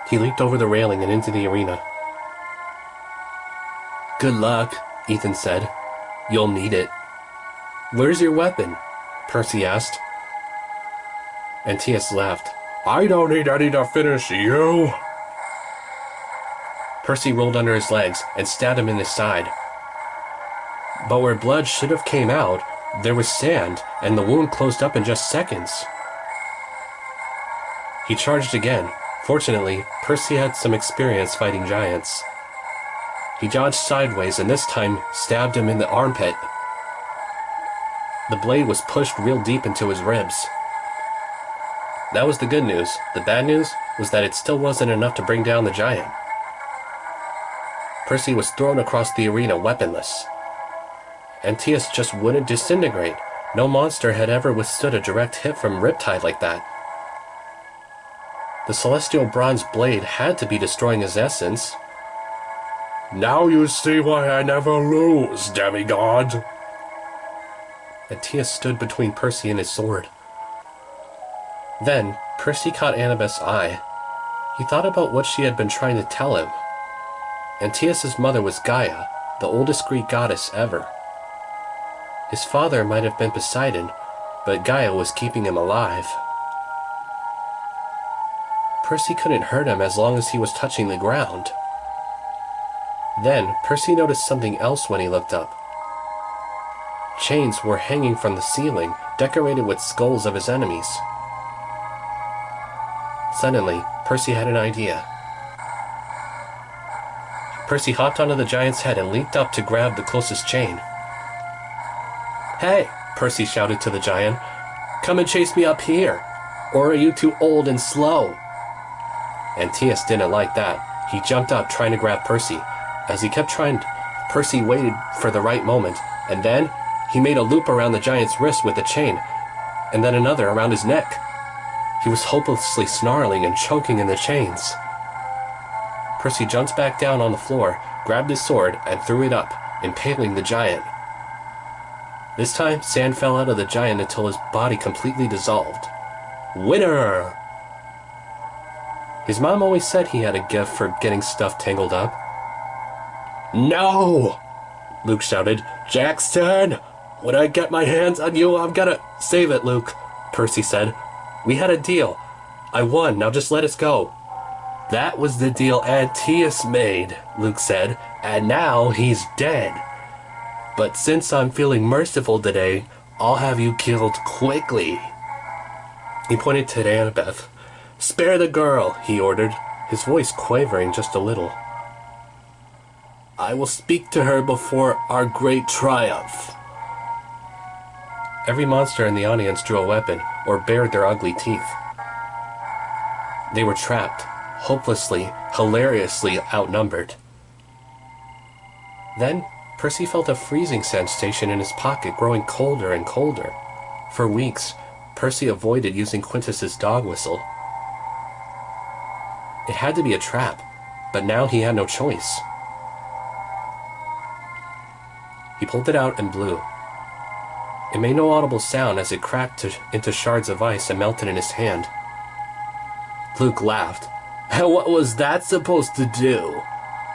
He leaped over the railing and into the arena. "Good luck," Ethan said. "You'll need it." "Where's your weapon?" Percy asked. Anteas laughed. "I don't need any to finish you." Percy rolled under his legs and stabbed him in his side. But where blood should have came out, there was sand, and the wound closed up in just seconds. He charged again. Fortunately, Percy had some experience fighting giants. He dodged sideways and this time stabbed him in the armpit. The blade was pushed real deep into his ribs. That was the good news. The bad news was that it still wasn't enough to bring down the giant. Percy was thrown across the arena weaponless. Anteas just wouldn't disintegrate. No monster had ever withstood a direct hit from Riptide like that. The celestial bronze blade had to be destroying his essence. "Now you see why I never lose, demigod." Anteas stood between Percy and his sword. Then, Percy caught Annabeth's eye. He thought about what she had been trying to tell him. Anteas' mother was Gaia, the oldest Greek goddess ever. His father might have been Poseidon, but Gaia was keeping him alive. Percy couldn't hurt him as long as he was touching the ground. Then, Percy noticed something else when he looked up. Chains were hanging from the ceiling, decorated with skulls of his enemies. Suddenly, Percy had an idea. Percy hopped onto the giant's head and leaped up to grab the closest chain. "Hey," Percy shouted to the giant, "come and chase me up here, or are you too old and slow?" Anteas didn't like that. He jumped up trying to grab Percy. As he kept trying, Percy waited for the right moment, and then he made a loop around the giant's wrist with the chain, and then another around his neck. He was hopelessly snarling and choking in the chains. Percy jumped back down on the floor, grabbed his sword, and threw it up, impaling the giant. This time, sand fell out of the giant until his body completely dissolved. Winner! His mom always said he had a gift for getting stuff tangled up. "No!" Luke shouted. "Jackson! When I get my hands on you, I'm gonna..." "Save it, Luke," Percy said. "We had a deal. I won, now just let us go." "That was the deal Anteas made," Luke said, "and now he's dead. But since I'm feeling merciful today, I'll have you killed quickly." He pointed to Annabeth. "Spare the girl," he ordered, his voice quavering just a little. "I will speak to her before our great triumph." Every monster in the audience drew a weapon or bared their ugly teeth. They were trapped, hopelessly, hilariously outnumbered. Then, Percy felt a freezing sensation in his pocket growing colder and colder. For weeks, Percy avoided using Quintus's dog whistle. It had to be a trap, but now he had no choice. He pulled it out and blew. It made no audible sound as it cracked into shards of ice and melted in his hand. Luke laughed. "What was that supposed to do?"